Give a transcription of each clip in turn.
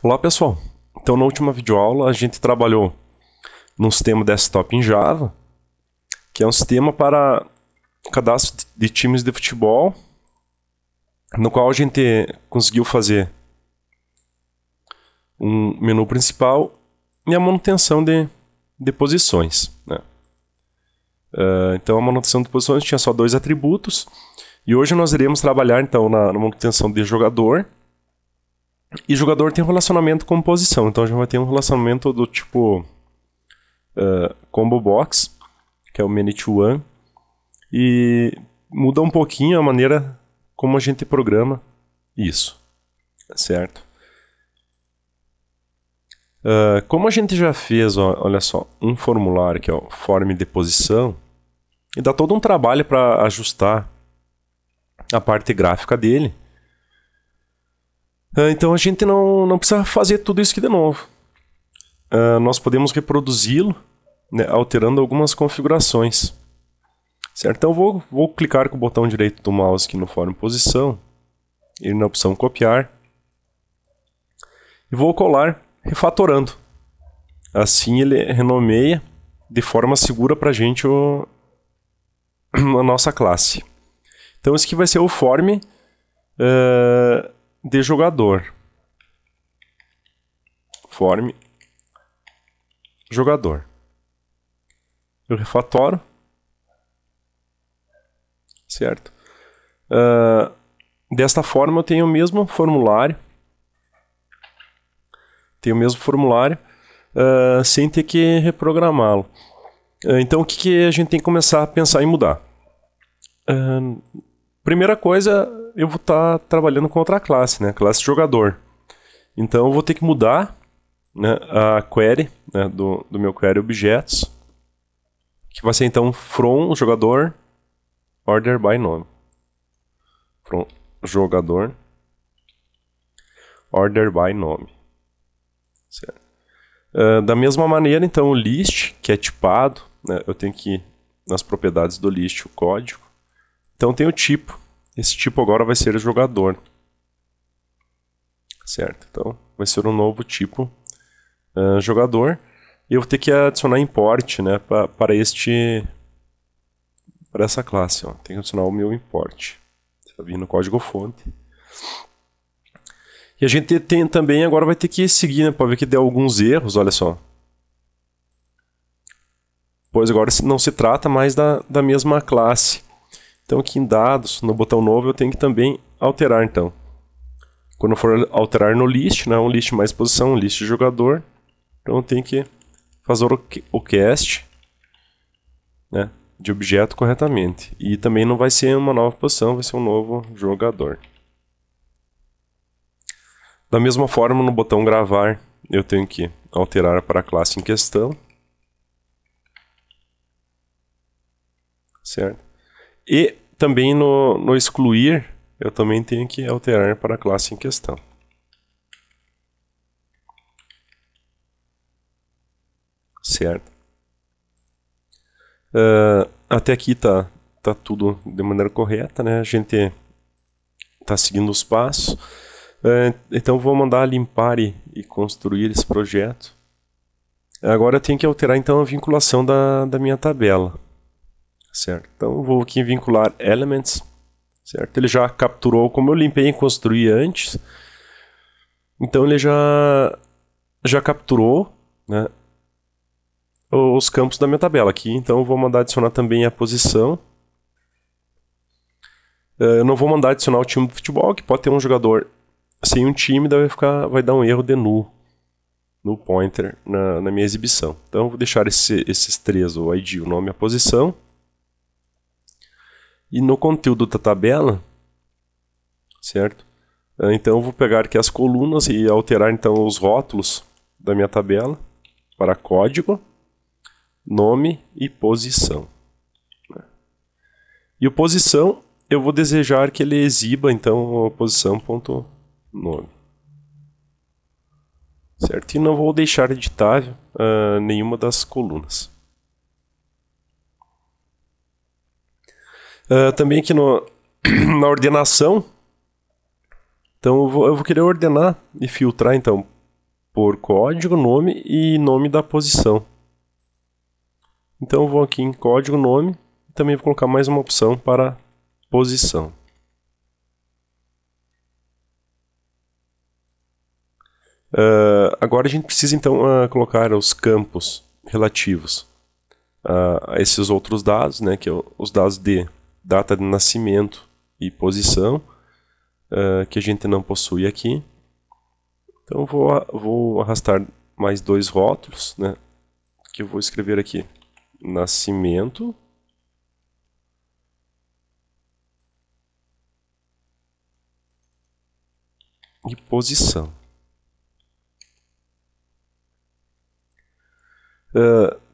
Olá pessoal, então na última videoaula a gente trabalhou num sistema desktop em Java, que é um sistema para cadastro de times de futebol, no qual a gente conseguiu fazer um menu principal e a manutenção de posições, né? Então a manutenção de posições tinha só dois atributos, e hoje nós iremos trabalhar então na manutenção de jogador. E jogador tem um relacionamento com posição, então a gente vai ter um relacionamento do tipo combo box, que é o many to one, e muda um pouquinho a maneira como a gente programa isso, certo? Como a gente já fez, olha só, um formulário que é o form de posição, e dá todo um trabalho para ajustar a parte gráfica dele. Então a gente não precisa fazer tudo isso aqui de novo. Nós podemos reproduzi-lo, né, alterando algumas configurações. Certo? Então vou clicar com o botão direito do mouse aqui no form posição, ir na opção copiar, e vou colar refatorando. Assim ele renomeia de forma segura para a gente a nossa classe. Então esse aqui vai ser o form de jogador. Form jogador. Eu refatoro. Certo? Desta forma eu tenho o mesmo formulário. Sem ter que reprogramá-lo. Então o que a gente tem que começar a pensar em mudar? Primeira coisa, eu vou estar trabalhando com outra classe, né? Classe jogador. Então eu vou ter que mudar, né, a query, né, do meu query objetos, que vai ser então from jogador order by nome. From jogador order by nome. Certo. Da mesma maneira, então, o list, que é tipado, né, eu tenho que ir nas propriedades do list, o código. Então tem o tipo. Esse tipo agora vai ser o jogador. Certo? Então vai ser um novo tipo jogador. E eu vou ter que adicionar import, né, para essa classe. Ó. Tem que adicionar o meu import. Está vindo no código fonte. E a gente também agora vai ter que seguir, né, para ver que deu alguns erros, olha só. Pois agora não se trata mais da mesma classe. Então aqui em dados, no botão novo, eu tenho que também alterar então. Quando eu for alterar no list, né, um list mais posição, um list de jogador, então eu tenho que fazer o cast, né, de objeto corretamente. E também não vai ser uma nova posição, vai ser um novo jogador. Da mesma forma, no botão gravar, eu tenho que alterar para a classe em questão. Certo? E também no excluir, eu também tenho que alterar para a classe em questão. Certo? Até aqui tá tudo de maneira correta, né? A gente está seguindo os passos. Então vou mandar limpar e construir esse projeto. Agora eu tenho que alterar então a vinculação da minha tabela. Certo? Então eu vou aqui vincular elements. Certo? Ele já capturou, como eu limpei e construí antes. Então ele já capturou, né, os campos da minha tabela aqui. Então eu vou mandar adicionar também a posição. Eu não vou mandar adicionar o time de futebol, que pode ter um jogador sem um time, daí vai dar um erro de null no pointer na minha exibição. Então eu vou deixar esses três, o ID, o nome e a posição. E no conteúdo da tabela, certo? Então eu vou pegar aqui as colunas e alterar então os rótulos da minha tabela para código, nome e posição. E o posição, eu vou desejar que ele exiba então a posição.nome. Certo? E não vou deixar editável nenhuma das colunas. Também aqui na ordenação, então eu vou querer ordenar e filtrar então por código, nome e nome da posição. Então eu vou aqui em código, nome, e também vou colocar mais uma opção para posição. Agora a gente precisa então colocar os campos relativos a esses outros dados, né, que é os dados de data de nascimento e posição, que a gente não possui aqui. Então vou arrastar mais dois rótulos, né, que eu vou escrever aqui: nascimento e posição.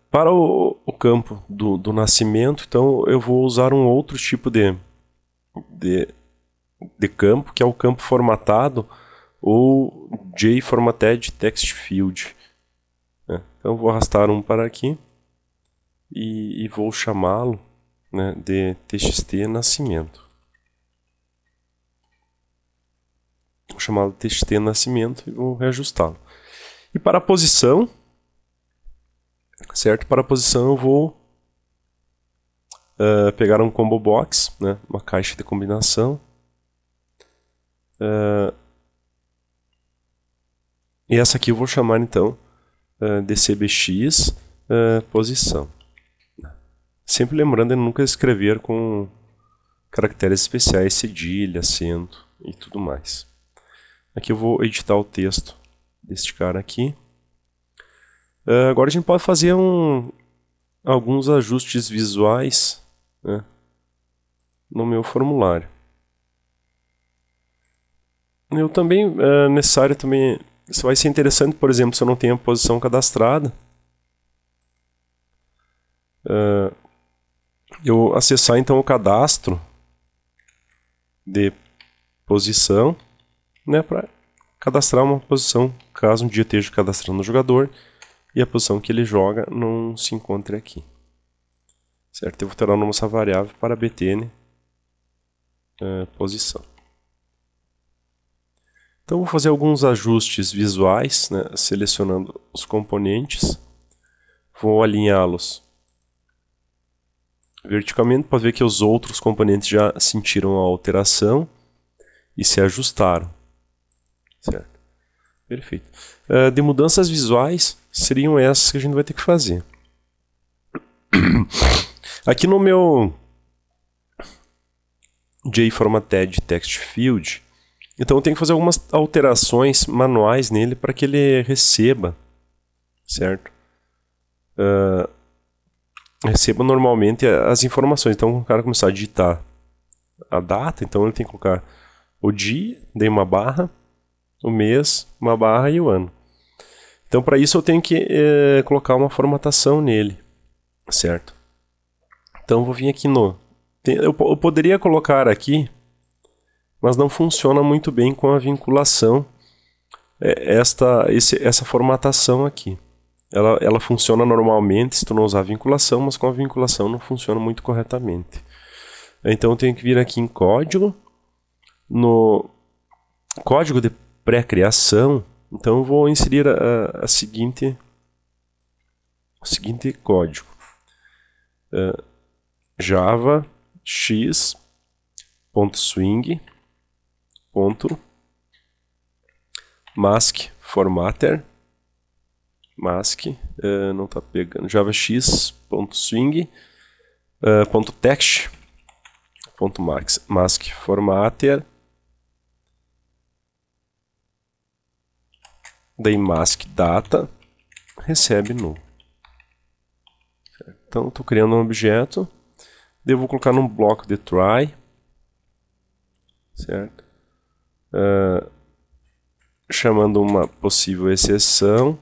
Para o campo do nascimento, então eu vou usar um outro tipo de campo, que é o campo formatado ou JFormatted Text Field. Então eu vou arrastar um para aqui e vou chamá-lo, né, de txt nascimento. Vou chamá-lo de txt nascimento e vou reajustá-lo. E para a posição, certo? Para a posição eu vou pegar um combo box, né, uma caixa de combinação, e essa aqui eu vou chamar então de cbx posição. Sempre lembrando de nunca escrever com caracteres especiais, cedilha, acento e tudo mais. Aqui eu vou editar o texto deste cara aqui. Agora a gente pode fazer alguns ajustes visuais, né, no meu formulário. Eu também, necessário também, isso vai ser interessante, por exemplo, se eu não tenho a posição cadastrada, eu acessar então o cadastro de posição, né, para cadastrar uma posição, caso um dia esteja cadastrando o jogador e a posição que ele joga não se encontre aqui. Certo? Eu vou ter uma nossa variável para btn posição. Então vou fazer alguns ajustes visuais, né, selecionando os componentes. Vou alinhá-los verticalmente, para ver que os outros componentes já sentiram a alteração e se ajustaram. Certo? Perfeito. De mudanças visuais, seriam essas que a gente vai ter que fazer. Aqui no meu JFormatted Text Field, então eu tenho que fazer algumas alterações manuais nele para que ele receba, certo? Receba normalmente as informações. Então, o cara começar a digitar a data, então ele tem que colocar o dia, daí uma barra, o mês, uma barra e o ano. Então, para isso eu tenho que colocar uma formatação nele, certo? Então, eu vou vir aqui no... Eu poderia colocar aqui, mas não funciona muito bem com a vinculação, essa formatação aqui. Ela funciona normalmente se tu não usar vinculação, mas com a vinculação não funciona muito corretamente. Então eu tenho que vir aqui em código, no código de pré-criação, então eu vou inserir o seguinte código. Java x.swing.mask formatter não está pegando, javax.swing.text.mask formatter, daí mask data recebe null. Então estou criando um objeto, devo colocar num bloco de try, certo? Chamando uma possível exceção.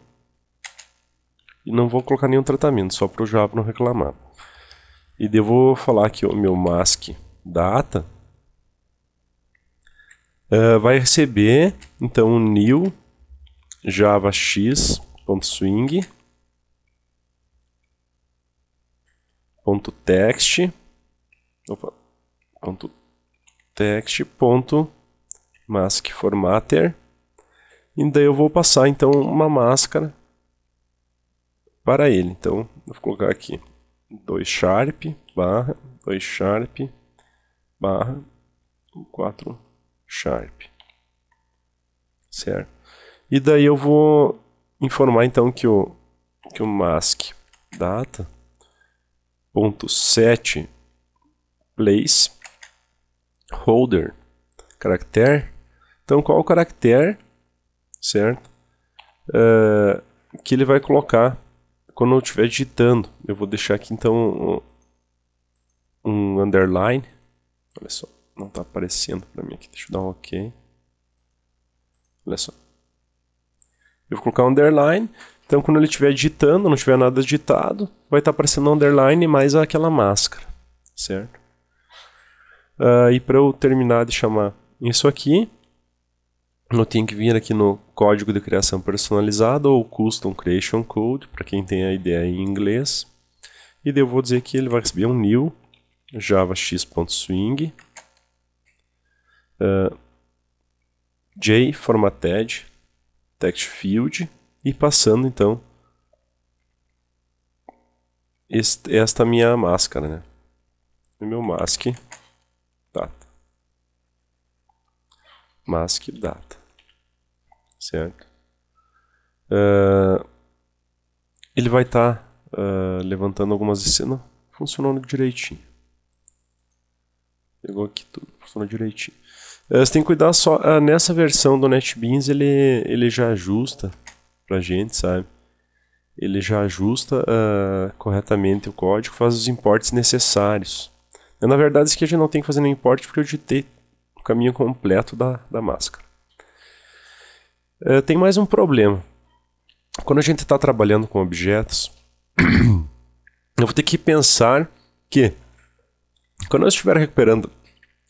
E não vou colocar nenhum tratamento, só para o Java não reclamar. E devo falar que o meu mask data vai receber então um new javax.swing.text.mask formatter E daí eu vou passar então uma máscara para ele. Então eu vou colocar aqui 2 sharp barra 2 sharp barra 4 sharp, certo? E daí eu vou informar então que o mask data ponto set place holder caractere. Então qual o caractere, certo? Que ele vai colocar quando eu estiver digitando. Eu vou deixar aqui então um underline. Olha só, não está aparecendo para mim aqui. Deixa eu dar um OK. Olha só. Eu vou colocar um underline. Então quando ele estiver digitando, não tiver nada digitado, vai estar aparecendo um underline mais aquela máscara, certo? E para eu terminar de chamar isso aqui, eu tenho que vir aqui no código de criação personalizado ou Custom Creation Code, para quem tem a ideia em inglês. E daí eu vou dizer que ele vai receber um new javax.swing jformatted text field e passando então esta minha máscara, né? O meu mask data. Mask data. Certo? Ele vai estar levantando algumas cenas, funcionando direitinho. Pegou aqui tudo, funcionou direitinho. Você tem que cuidar só, nessa versão do NetBeans ele já ajusta pra gente, sabe? Ele já ajusta corretamente o código, faz os imports necessários. Na verdade, isso aqui a gente não tem que fazer nenhum import porque eu digitei o caminho completo da máscara. Tem mais um problema. Quando a gente está trabalhando com objetos, eu vou ter que pensar que quando eu estiver recuperando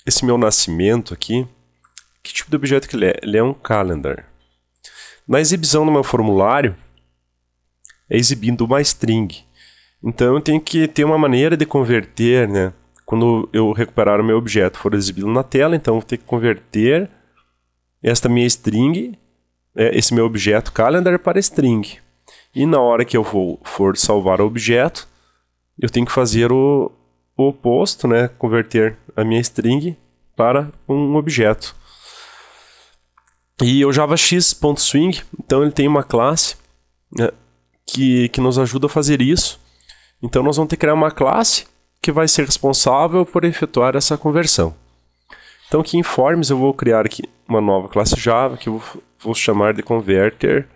esse meu nascimento aqui, que tipo de objeto que ele é? Ele é um calendar. Na exibição do meu formulário, é exibindo uma string. Então eu tenho que ter uma maneira de converter, né? Quando eu recuperar o meu objeto for exibido na tela, então eu vou ter que converter esta minha string, esse meu objeto calendar para string. E na hora que eu for salvar o objeto, eu tenho que fazer o oposto, né? Converter a minha string para um objeto. E o javax.swing, então ele tem uma classe, né, que nos ajuda a fazer isso. Então nós vamos ter que criar uma classe que vai ser responsável por efetuar essa conversão. Então aqui em Forms eu vou criar aqui uma nova classe Java que eu vou chamar de converter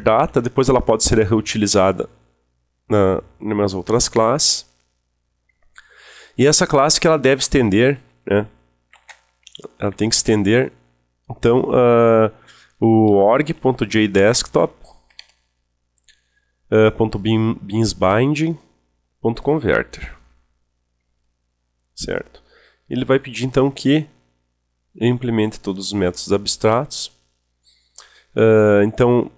data. Depois ela pode ser reutilizada nas minhas outras classes. E essa classe que ela deve estender, né? Ela tem que estender então o org.jdesktop.beansbinding.converter, certo? Ele vai pedir então que eu implemente todos os métodos abstratos. Então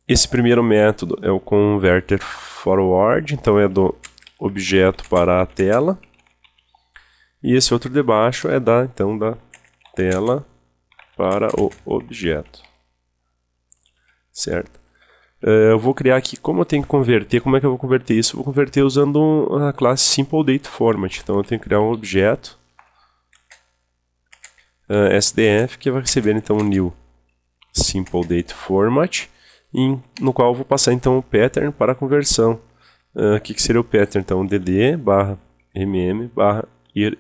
esse primeiro método é o converter forward, então é do objeto para a tela. E esse outro de baixo é então da tela para o objeto, certo? Eu vou criar aqui, como eu tenho que converter, como é que eu vou converter isso? Eu vou converter usando a classe SimpleDateFormat. Então eu tenho que criar um objeto SDF que vai receber então um new SimpleDateFormat, no qual eu vou passar então o pattern para a conversão. O que seria o pattern? Então dd barra mm barra ir.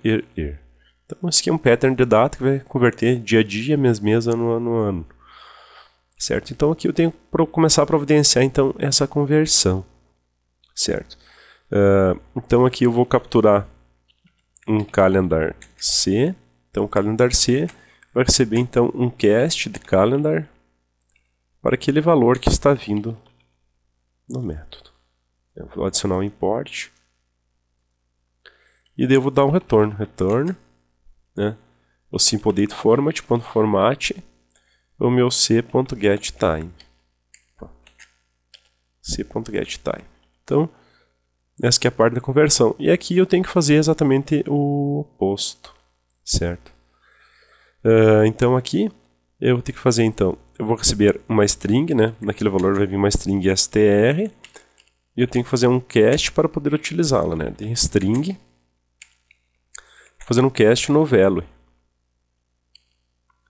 Então esse aqui é um pattern de data que vai converter dia a dia, mês, ano. Certo? Então aqui eu tenho que começar a providenciar então essa conversão. Certo? Então aqui eu vou capturar um calendar C. Então o calendar C vai receber então um cast de calendar para aquele valor que está vindo no método. Eu vou adicionar um import. E devo dar um retorno. Return, né? O SimpleDateFormat.format, o meu c.getTime. c.getTime. Então, essa aqui é a parte da conversão. E aqui eu tenho que fazer exatamente o oposto, certo? Então aqui eu vou ter que fazer, então, eu vou receber uma string, né? Naquele valor vai vir uma string str, e eu tenho que fazer um cast para poder utilizá-la, né? De string, fazendo um cast no value,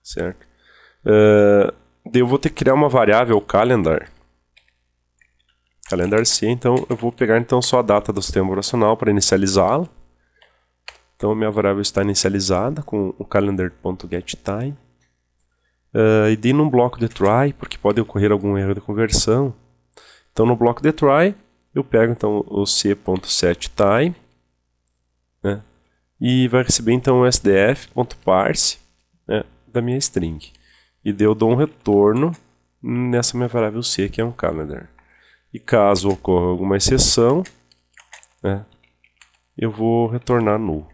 certo? Daí eu vou ter que criar uma variável calendar C, então eu vou pegar então só a data do sistema operacional para inicializá-la. Então a minha variável está inicializada com o calendar.getTime. E daí num bloco de try, porque pode ocorrer algum erro de conversão. Então no bloco de try, eu pego então o c.setTime, né, e vai receber então o sdf.parse, né, da minha string. E daí eu dou um retorno nessa minha variável c, que é um calendar. E caso ocorra alguma exceção, né, eu vou retornar null.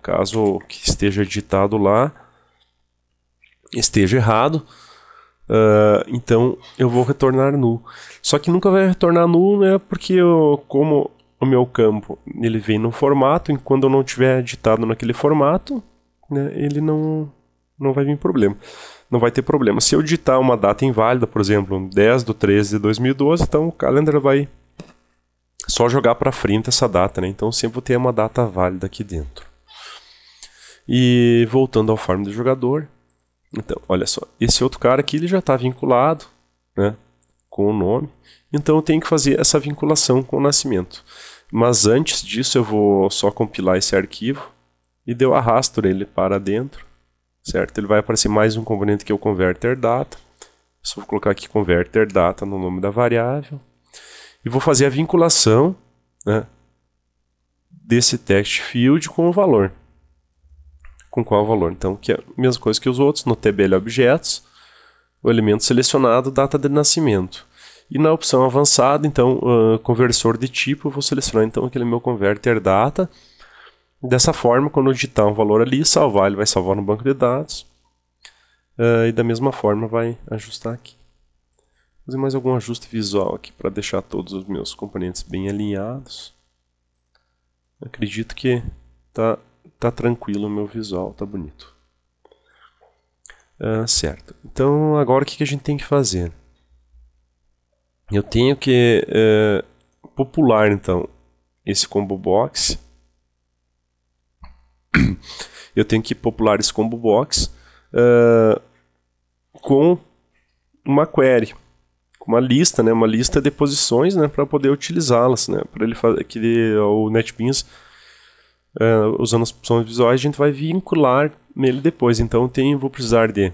Caso o que esteja digitado lá esteja errado, então eu vou retornar null. Só que nunca vai retornar null, né, porque como o meu campo ele vem no formato, e quando eu não tiver digitado naquele formato, né, ele não vai vir problema. Não vai ter problema. Se eu digitar uma data inválida, por exemplo, 10/13/2012, então o calendar vai só jogar para frente essa data, né? Então sempre vou ter uma data válida aqui dentro. E voltando ao form do jogador, então, olha só, esse outro cara aqui ele já está vinculado, né, com o nome, então eu tenho que fazer essa vinculação com o nascimento. Mas antes disso eu vou só compilar esse arquivo e eu arrasto ele para dentro, certo? Ele vai aparecer mais um componente que é o converter data. Só vou colocar aqui converter data no nome da variável e vou fazer a vinculação, né, desse text field com o valor. Com qual valor? Então, que é a mesma coisa que os outros, no tbl objetos, o elemento selecionado, data de nascimento. E na opção avançada, então, conversor de tipo, eu vou selecionar então aquele meu converter data. Dessa forma, quando eu digitar um valor ali, salvar, ele vai salvar no banco de dados. E da mesma forma vai ajustar aqui. Vou fazer mais algum ajuste visual aqui para deixar todos os meus componentes bem alinhados. Acredito que tá tranquilo o meu visual, tá bonito. Certo. Então agora o que a gente tem que fazer? Eu tenho que popular então esse combo box. Eu tenho que popular esse combo box com uma query, com uma lista, né, uma lista de posições, né, para poder utilizá-las, né, para ele fazer que o NetBeans usando as opções visuais, a gente vai vincular nele depois. Então vou precisar de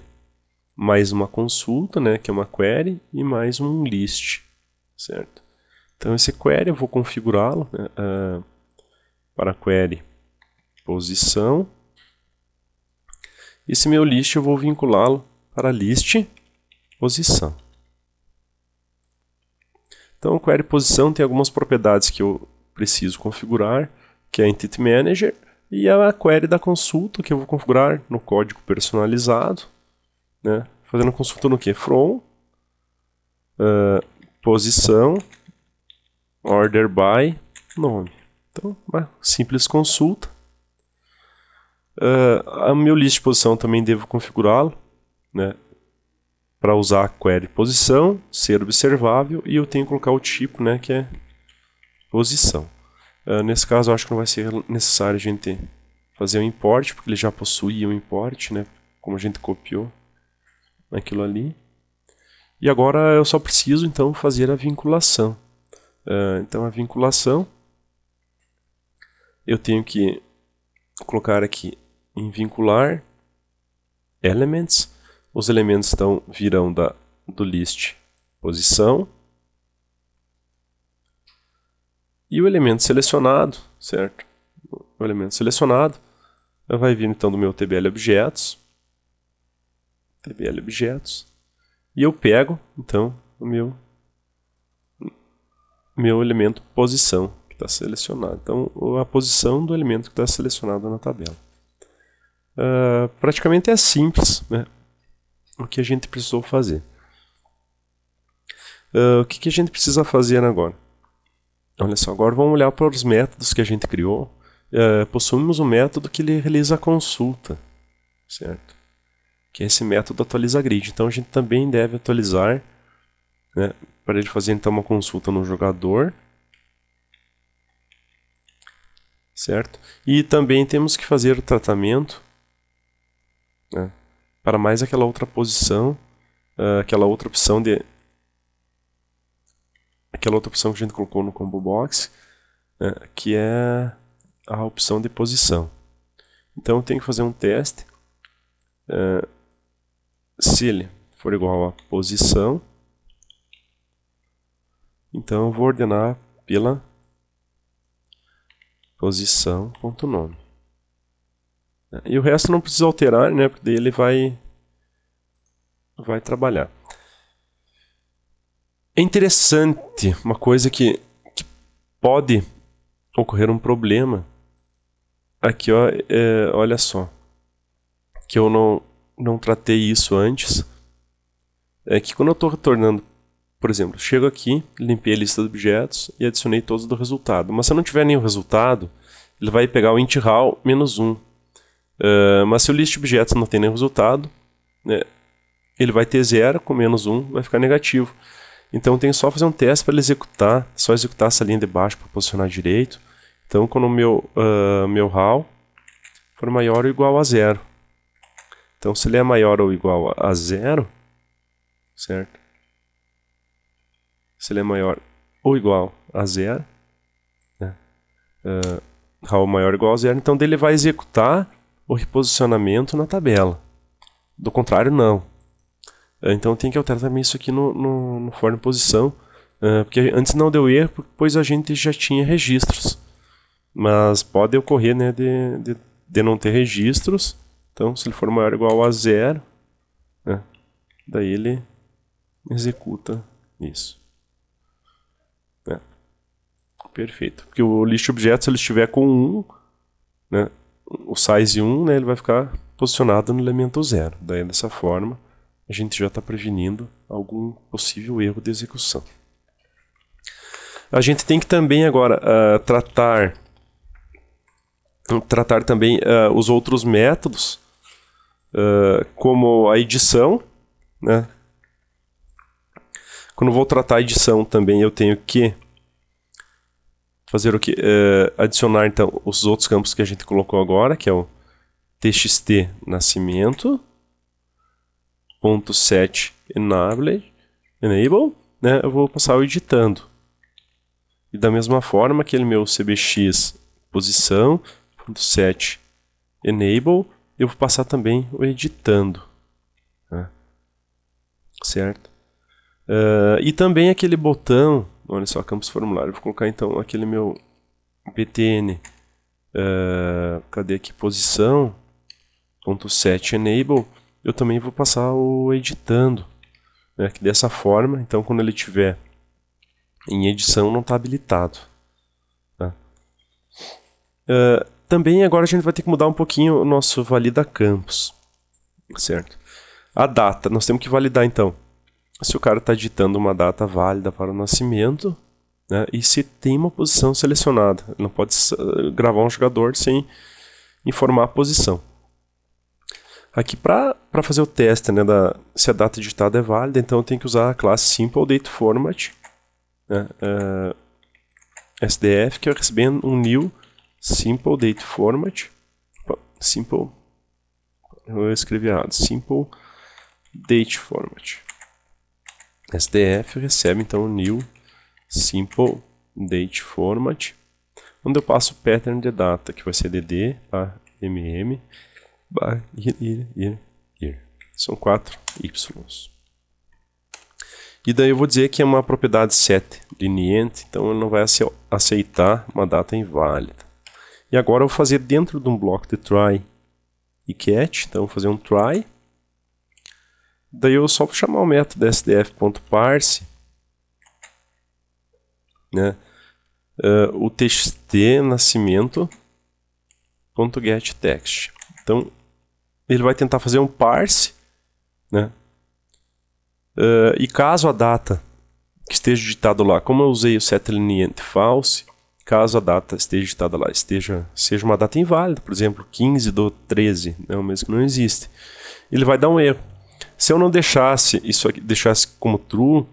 mais uma consulta, né, que é uma query, e mais um list, certo? Então esse query eu vou configurá-lo, né, para query posição. Esse meu list eu vou vinculá-lo para list posição. Então o query posição tem algumas propriedades que eu preciso configurar, que é a Entity Manager, e a query da consulta, que eu vou configurar no código personalizado, né? Fazendo consulta no que? From, posição, order by, nome. Então, uma simples consulta. A meu list de posição também devo configurá-lo, né, para usar a query posição, ser observável, e eu tenho que colocar o tipo, né, que é posição. Nesse caso, eu acho que não vai ser necessário a gente fazer um import, porque ele já possui um import, né, como a gente copiou aquilo ali. E agora eu só preciso, então, fazer a vinculação. Então, a vinculação, eu tenho que colocar aqui em vincular elements. Os elementos então virão do list posição. E o elemento selecionado, certo? O elemento selecionado vai vir então do meu tbl objetos. E eu pego então o meu elemento posição que está selecionado. Então a posição do elemento que está selecionado na tabela. Praticamente é simples, né, o que a gente precisou fazer. O que a gente precisa fazer agora? Olha só, agora vamos olhar para os métodos que a gente criou. Possuímos um método que ele realiza a consulta. certo? Que é esse método atualiza grid. Então a gente também deve atualizar, né, para ele fazer então uma consulta no jogador, certo? E também temos que fazer o tratamento, né, para mais aquela outra posição, aquela outra opção que a gente colocou no combo box, né, que é a opção de posição. Então eu tenho que fazer um teste. Se ele for igual a posição, então eu vou ordenar pela posição.nome. E o resto não precisa alterar, né, porque daí ele vai trabalhar. É interessante, uma coisa que pode ocorrer um problema aqui, ó, olha só, que eu não tratei isso antes, é que quando eu estou retornando, por exemplo, chego aqui, limpei a lista de objetos e adicionei todos do resultado, mas se eu não tiver nenhum resultado, ele vai pegar o int raw -1. Mas se o list de objetos não tem nenhum resultado, né, ele vai ter 0 com -1, vai ficar negativo. Então eu tenho só fazer um teste para ele executar, só executar essa linha de baixo para posicionar direito. Então quando o meu raw for maior ou igual a 0. Então se ele é maior ou igual a 0, certo? Se ele é maior ou igual a 0, né, raw maior ou igual a 0, então ele vai executar o reposicionamento na tabela. Do contrário, não. Então tem que alterar também isso aqui no for em posição, porque antes não deu erro, pois a gente já tinha registros. Mas pode ocorrer, né, de não ter registros. Então se ele for maior ou igual a 0, né, daí ele executa isso. Perfeito. Porque o list objeto, se ele estiver com 1, né, o size 1, né, ele vai ficar posicionado no elemento 0. Daí dessa forma a gente já está prevenindo algum possível erro de execução. A gente tem que também agora tratar também os outros métodos, como a edição, né? Quando eu vou tratar a edição também eu tenho que fazer o que? Adicionar então os outros campos que a gente colocou agora, que é o txt nascimento, .set enable, né, eu vou passar o editando. E da mesma forma, aquele meu cbx posição, .set enable, eu vou passar também o editando. Né? Certo? E também aquele botão, olha só, campos formulário, eu vou colocar então aquele meu btn, cadê aqui, posição, .set enable, eu também vou passar o editando, né, que dessa forma, então quando ele estiver em edição não está habilitado. Tá? Também agora a gente vai ter que mudar um pouquinho o nosso valida campos, certo? A data, nós temos que validar então, se o cara está digitando uma data válida para o nascimento, né, e se tem uma posição selecionada, ele não pode gravar um jogador sem informar a posição. Aqui para fazer o teste, né, se a data digitada é válida, então eu tenho que usar a classe SimpleDateFormat, né, SDF, que é recebendo um new SimpleDateFormat. Eu escrevi errado, SimpleDateFormat. SDF recebe então o new SimpleDateFormat, onde eu passo o pattern de data, que vai ser dd mm year. São 4 Ys. E daí eu vou dizer que é uma propriedade set leniente, então ele não vai aceitar uma data inválida. E agora eu vou fazer dentro de um bloco de try e catch, então eu vou fazer um try. Daí eu só vou chamar o método sdf.parse, né, o txt nascimento.getText. Então ele vai tentar fazer um parse, né, e caso a data que esteja digitado lá, como eu usei o set leniente false, caso a data esteja digitada lá seja uma data inválida, por exemplo, 15/13, é um mês que não existe, ele vai dar um erro. Se eu não deixasse isso aqui, deixasse como true,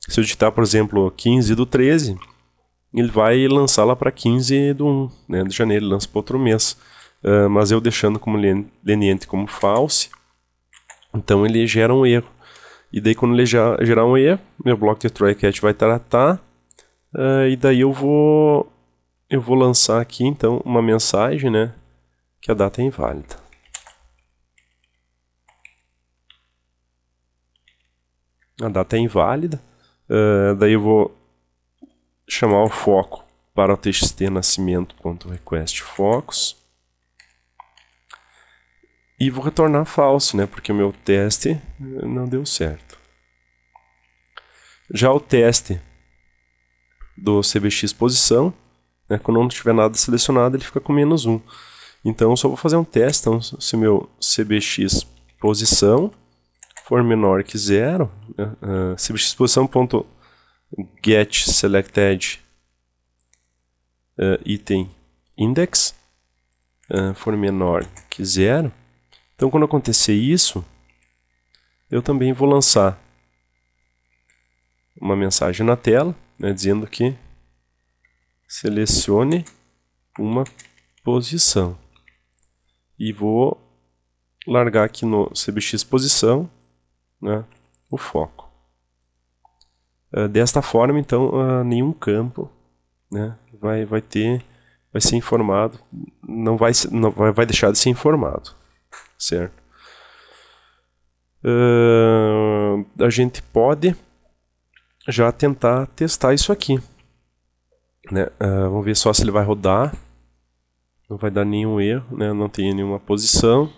se eu digitar, por exemplo, 15/13, ele vai lançar lá para 15/1, né, de janeiro, ele lança para outro mês. Mas eu deixando como leniente como false, então ele gera um erro. E daí quando ele gerar um erro, meu bloco de try-catch vai tratar, e daí eu vou lançar aqui então uma mensagem, né, que a data é inválida. A data é inválida, daí eu vou chamar o foco para o txt nascimento.requestFocus e vou retornar false, né, porque o meu teste não deu certo. Já o teste do CBX posição, né, quando não tiver nada selecionado, ele fica com -1. Então eu só vou fazer um teste. Então, se meu CBX posição for menor que 0, CBX posição.get selected item index for menor que 0, então quando acontecer isso, eu também vou lançar uma mensagem na tela, né, dizendo que selecione uma posição. E vou largar aqui no CBX posição, né, o foco. Desta forma, então, nenhum campo, né, vai ser informado, não vai deixar de ser informado, certo? A gente pode já tentar testar isso aqui, né? Vamos ver só se ele vai rodar. Não vai dar nenhum erro, né? Não tem nenhuma posição.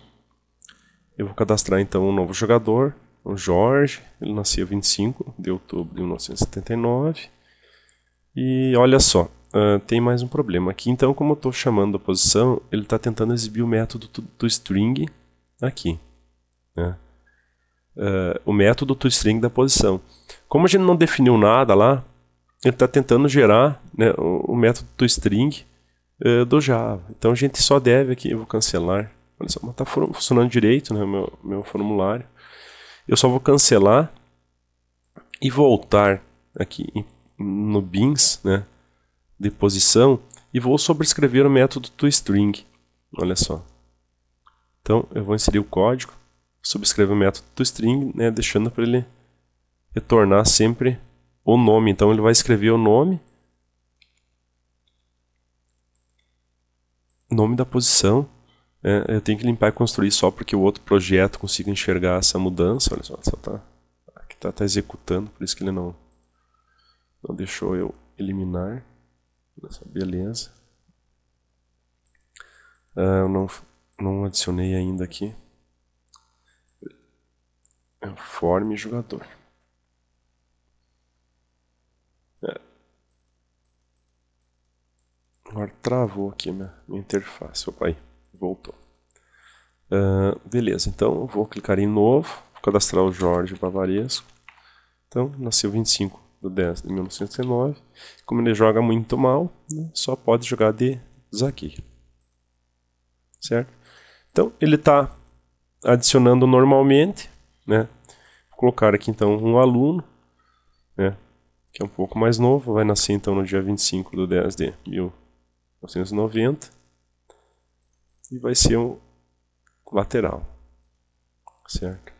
Eu vou cadastrar então um novo jogador, o Jorge. Ele nasceu 25 de outubro de 1979. E olha só, tem mais um problema aqui. Então, como eu estou chamando a posição, ele está tentando exibir o método toString aqui, né? O método toString da posição. Como a gente não definiu nada lá, ele está tentando gerar, né, o método toString do Java. Então a gente só deve aqui, eu vou cancelar. Olha só, está funcionando direito, né, meu formulário. Eu só vou cancelar e voltar aqui no bins, né, de posição, e vou sobrescrever o método toString. Olha só. Então eu vou inserir o código, subscrever o método toString, né, deixando para ele retornar sempre o nome. Então ele vai escrever o nome da posição. Eu tenho que limpar e construir só porque o outro projeto consiga enxergar essa mudança. Olha só, aqui tá executando, por isso que ele não deixou eu eliminar. Beleza. Eu não adicionei ainda aqui. Form jogador. Agora travou aqui minha interface. Opa, aí, voltou. Beleza, então vou clicar em novo, vou cadastrar o Jorge Bavaresco. Então, nasceu 25/10/1909. Como ele joga muito mal, né, só pode jogar de zagueiro. Certo? Então, ele está adicionando normalmente, né? Vou colocar aqui então um aluno, né, que é um pouco mais novo, vai nascer então no dia 25/10/1990 e vai ser um lateral, certo?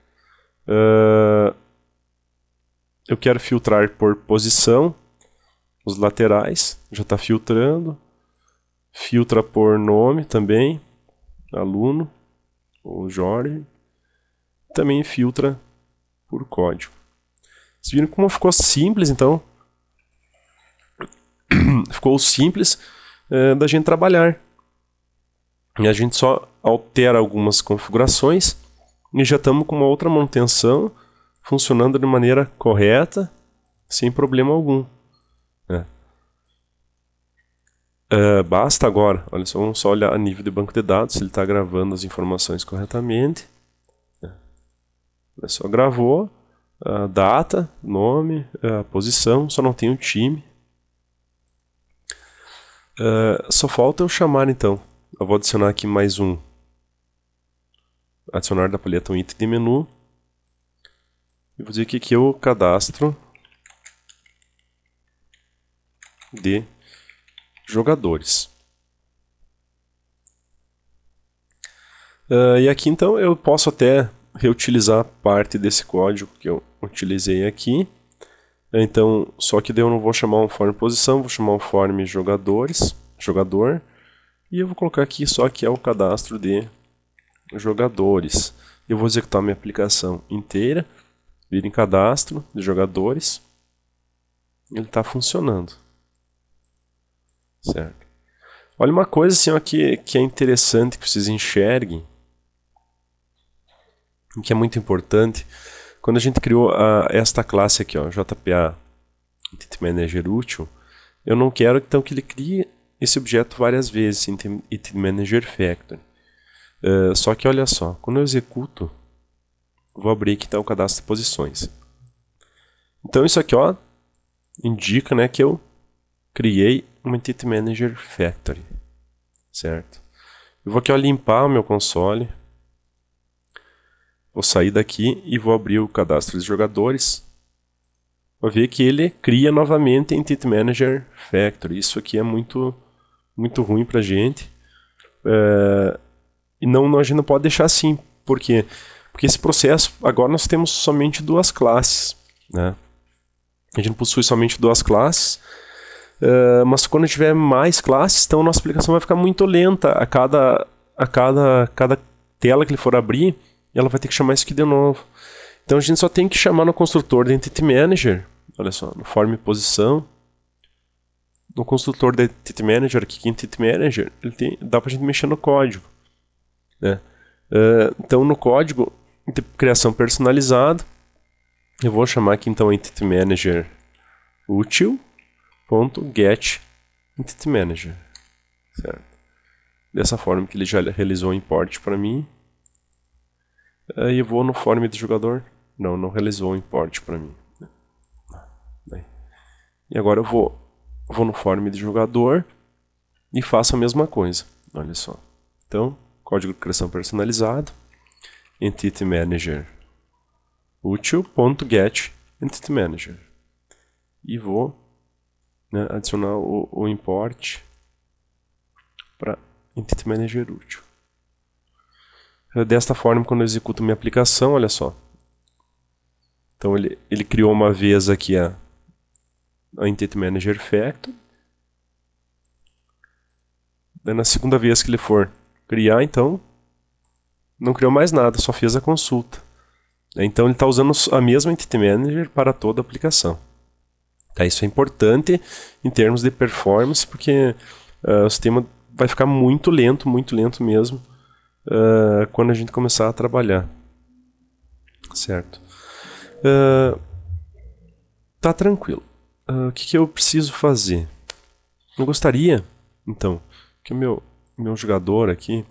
Eu quero filtrar por posição os laterais, já está filtrando. Filtra por nome também, aluno, o Jorge. Também filtra por código. Vocês viram como ficou simples, então? Ficou simples da gente trabalhar. E a gente só altera algumas configurações e já estamos com uma outra manutenção funcionando de maneira correta, sem problema algum. Basta agora, olha só, vamos só olhar a nível de banco de dados, se ele está gravando as informações corretamente. Olha só, gravou a data, nome, a posição, só não tem o time. Só falta eu chamar então. Eu vou adicionar aqui mais um. Adicionar da paleta um item de menu. E vou dizer que aqui é o cadastro de jogadores. E aqui então eu posso até reutilizar parte desse código que eu utilizei aqui. Então, só que daí eu não vou chamar um form posição, vou chamar um form jogador, e eu vou colocar aqui só que é o cadastro de jogadores. Eu vou executar minha aplicação inteira, vir em cadastro de jogadores, ele está funcionando, certo? Olha uma coisa assim, ó, que é interessante que vocês enxerguem, que é muito importante. Quando a gente criou esta classe aqui, ó, JPA Entity Manager útil, eu não quero então que ele crie esse objeto várias vezes, Entity Manager Factory. Só que olha só, quando eu executo, vou abrir aqui então o cadastro de posições. Então isso aqui, ó, indica, né, que eu criei uma Entity Manager Factory, certo? Eu vou aqui, ó, limpar o meu console. Vou sair daqui e vou abrir o cadastro de jogadores. Vou ver que ele cria novamente Entity Manager Factory. Isso aqui é muito ruim para a gente. E a gente não pode deixar assim. Por quê? Porque esse processo, agora nós temos somente duas classes, né? A gente possui somente duas classes. Mas quando tiver mais classes, então a nossa aplicação vai ficar muito lenta. A cada tela que ele for abrir, ela vai ter que chamar isso aqui de novo. Então a gente só tem que chamar no construtor de Entity Manager, olha só, no form posição, no construtor de Entity Manager, aqui que Entity Manager, dá pra gente mexer no código, né? Então no código de criação personalizada, eu vou chamar aqui então Entity Manager útil.get Entity Manager, certo? Dessa forma que ele já realizou o import para mim. Aí eu vou no form de jogador. Não realizou o import para mim. E agora eu vou no form de jogador e faço a mesma coisa. Olha só. Então, código de criação personalizado. Entity Manager útil.get Entity Manager. E vou, né, adicionar o import para Entity Manager útil. Desta forma, quando eu executo minha aplicação, olha só. Então ele criou uma vez aqui a Entity Manager Factory. Na segunda vez que ele for criar, então, não criou mais nada, só fez a consulta. Então ele está usando a mesma Entity Manager para toda a aplicação. Tá, isso é importante em termos de performance, porque o sistema vai ficar muito lento mesmo, quando a gente começar a trabalhar, certo? Tá tranquilo. O que eu preciso fazer? Eu gostaria, então, que o meu jogador aqui,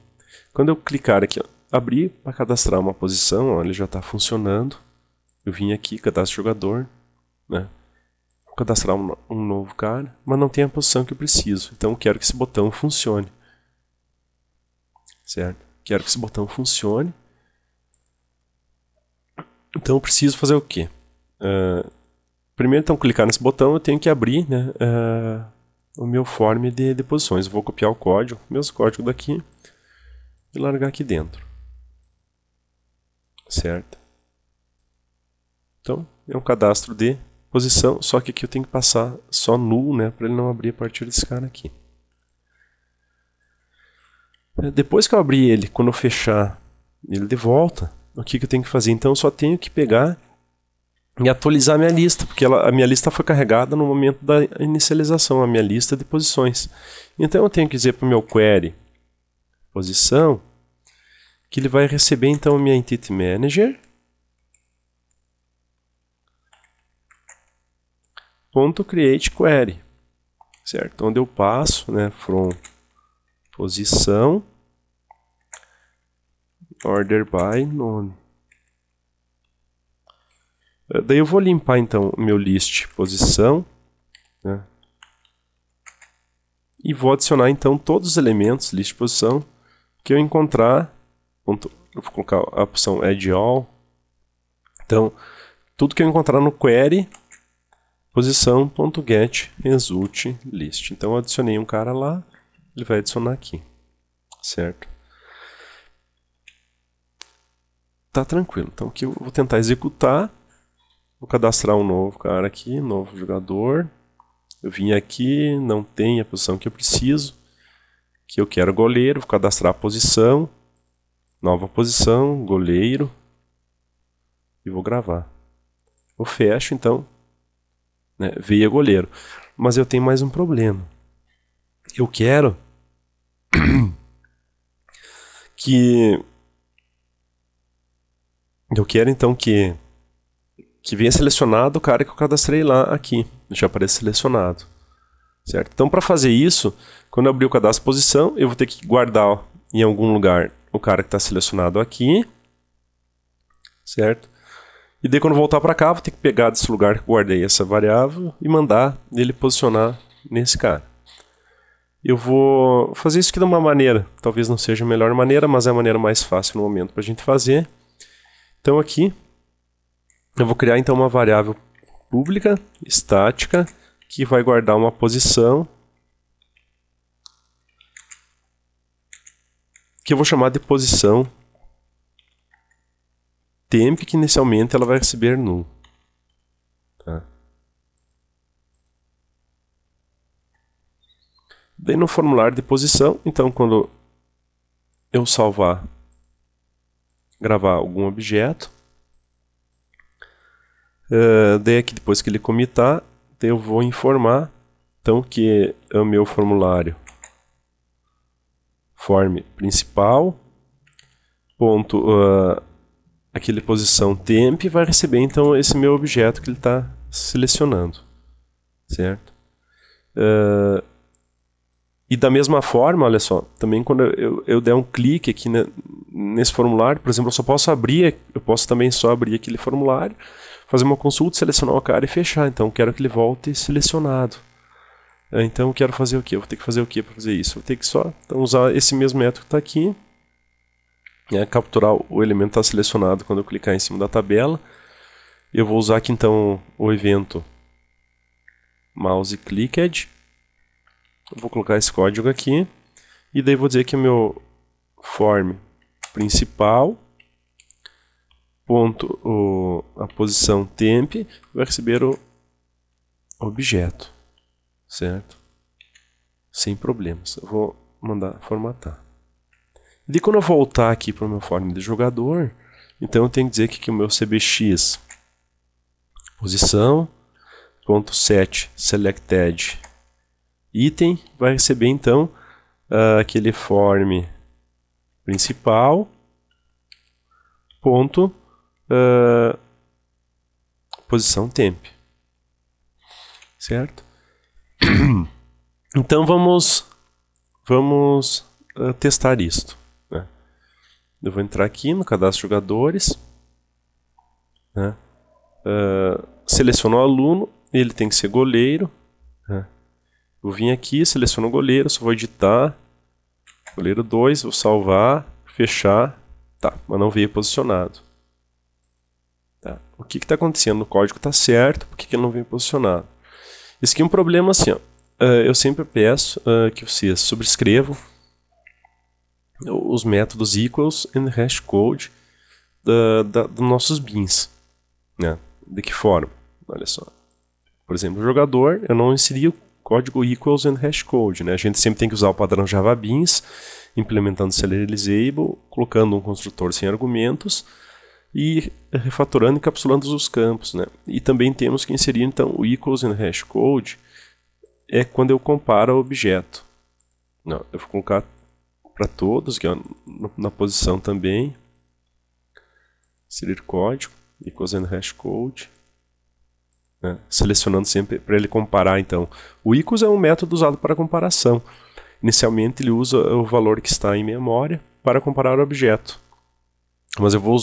quando eu clicar aqui, ó, abrir para cadastrar uma posição, ó, ele já está funcionando. Eu vim aqui, cadastro jogador, né? Vou cadastrar um novo cara, mas não tem a posição que eu preciso. Então eu quero que esse botão funcione, certo? Quero que esse botão funcione. Então eu preciso fazer o quê? Primeiro, então, clicar nesse botão, eu tenho que abrir, né, o meu form de posições. Eu vou copiar o código, mesmo código daqui, e largar aqui dentro. Certo? Então, é um cadastro de posição, só que aqui eu tenho que passar só null, né, para ele não abrir a partir desse cara aqui. Depois que eu abrir ele, quando eu fechar ele de volta, o que eu tenho que fazer? Então eu só tenho que pegar e atualizar a minha lista, porque a minha lista foi carregada no momento da inicialização, a minha lista de posições. Então eu tenho que dizer para o meu query posição que ele vai receber então a minha Entity Manager .create query, certo? Onde eu passo, né, from posição order by nome. Daí eu vou limpar então o meu list posição, né? e vou adicionar então todos os elementos, list de posição, que eu encontrar. Eu vou colocar a opção add all. Então, tudo que eu encontrar no query, posição.get result list. Então, eu adicionei um cara lá, ele vai adicionar aqui, certo? Tá tranquilo. Então, aqui eu vou tentar executar. Vou cadastrar um novo cara aqui, novo jogador. Eu vim aqui, não tem a posição que eu preciso. Que eu quero goleiro, vou cadastrar a posição. Nova posição, goleiro. E vou gravar. Eu fecho, então, né, veio goleiro. Mas eu tenho mais um problema. Eu quero então que venha selecionado o cara que eu cadastrei lá aqui. Já aparece selecionado. Certo? Então, para fazer isso, quando eu abrir o cadastro de posição, eu vou ter que guardar em algum lugar o cara que está selecionado aqui. Certo? E daí, quando eu voltar para cá, vou ter que pegar desse lugar que eu guardei essa variável e mandar ele posicionar nesse cara. Eu vou fazer isso aqui de uma maneira, talvez não seja a melhor maneira, mas é a maneira mais fácil no momento para a gente fazer. Então, aqui, eu vou criar então uma variável pública, estática, que vai guardar uma posição que eu vou chamar de posição temp, que inicialmente ela vai receber null. Tá? Daí no formulário de posição, então quando eu salvar, gravar algum objeto, daí aqui depois que ele commitar, eu vou informar então que é o meu formulário form principal ponto aquele posição temp vai receber então esse meu objeto que ele está selecionando, certo? E da mesma forma, olha só, também quando eu der um clique aqui nesse formulário, por exemplo, eu posso também só abrir aquele formulário, fazer uma consulta, selecionar o cara e fechar. Então, eu quero que ele volte selecionado. Então, eu quero fazer o quê? Eu vou ter que fazer o quê para fazer isso? Eu vou ter que só então, usar esse mesmo método que está aqui, capturar o elemento que está selecionado quando eu clicar em cima da tabela. Eu vou usar aqui, então, o evento mouse clicked. Eu vou colocar esse código aqui. E daí vou dizer que o meu form principal ponto a posição temp vai receber o objeto, certo? Sem problemas. Eu vou mandar formatar. E quando eu voltar aqui para o meu form de jogador, então eu tenho que dizer que o meu cbx posição ponto set selected item vai receber então aquele form principal ponto posição temp, certo? Então vamos testar isto, né? Eu vou entrar aqui no cadastro de jogadores, né? Seleciono o aluno, ele tem que ser goleiro, né? Eu vim aqui, seleciono o goleiro, só vou editar, goleiro 2, vou salvar, fechar, tá, mas não veio posicionado. Tá. O que está acontecendo? O código está certo, por que ele não veio posicionado? Esse aqui é um problema assim, ó. Eu sempre peço que vocês subscrevam os métodos equals and hashcode dos nossos bins, né? De que forma? Olha só. Por exemplo, o jogador, eu não inseri o código equals and hashcode, né? A gente sempre tem que usar o padrão Java Beans, implementando serializable, colocando um construtor sem argumentos e refatorando e encapsulando os campos, né? E também temos que inserir então o equals and hashcode quando eu comparo o objeto. Não, eu vou colocar para todos, que é na posição também. Inserir código, equals and hashcode. Né? Selecionando sempre para ele comparar, então. O equals é um método usado para comparação. Inicialmente ele usa o valor que está em memória para comparar o objeto. Mas eu vou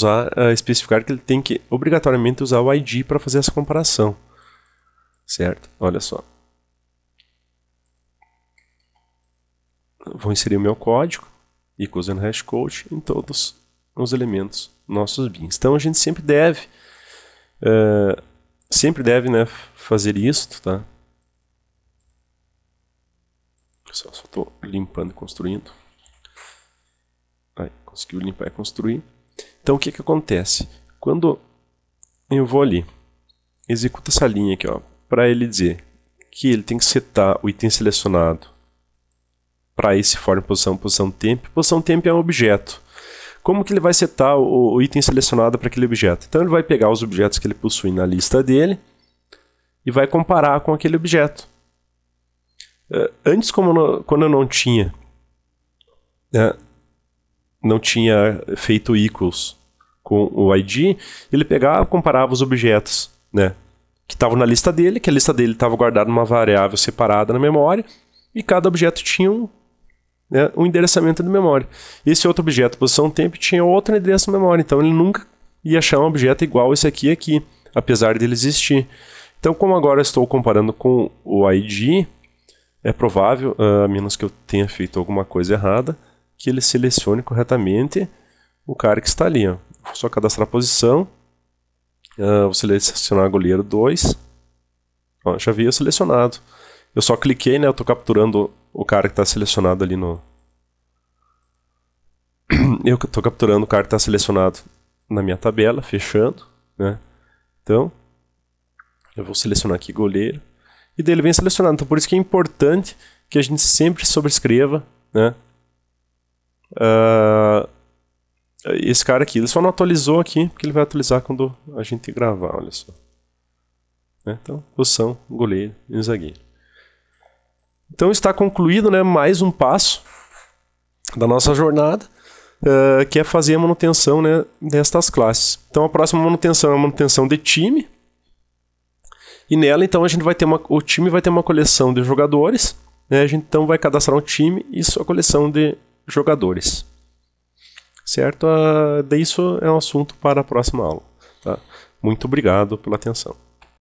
especificar que ele tem que obrigatoriamente usar o ID para fazer essa comparação. Certo? Olha só. vou inserir o meu código, equals and hashcode, em todos os elementos nossos bins. Então a gente sempre deve né, fazer isso, tá? Só estou limpando e construindo. Aí, conseguiu limpar e construir. Então o que acontece? Quando eu vou ali, executa essa linha aqui, para ele dizer que ele tem que setar o item selecionado para esse for posição temp. Posição temp é um objeto. Como que ele vai setar o item selecionado para aquele objeto? Então ele vai pegar os objetos que ele possui na lista dele e vai comparar com aquele objeto. Antes, quando eu não tinha feito equals com o ID, ele pegava e comparava os objetos, né, que estavam na lista dele, que a lista dele estava guardada numa variável separada na memória, e cada objeto tinha um endereçamento de memória. Esse outro objeto, posição temp, tinha outro endereço de memória, então ele nunca ia achar um objeto igual esse aqui, apesar dele existir. Então, como agora eu estou comparando com o ID, é provável, a menos que eu tenha feito alguma coisa errada, que ele selecione corretamente o cara que está ali. Vou só cadastrar a posição, vou selecionar goleiro 2, já veio selecionado. Eu só cliquei, né? Eu estou capturando o cara que está selecionado ali no... Eu estou capturando o cara que está selecionado na minha tabela, fechando, né? Então, eu vou selecionar aqui goleiro, e daí ele vem selecionado. Então, por isso que é importante que a gente sempre sobrescreva, né, esse cara aqui. Ele só não atualizou aqui, porque ele vai atualizar quando a gente gravar, olha só. Então, posição, goleiro e zagueiro. Então está concluído, né, mais um passo da nossa jornada, que é fazer a manutenção, né, destas classes. Então a próxima manutenção é a manutenção de time. E nela, então, a gente vai ter o time vai ter uma coleção de jogadores, né? A gente então vai cadastrar um time e sua coleção de jogadores. Certo? Daí isso é um assunto para a próxima aula. Tá? Muito obrigado pela atenção.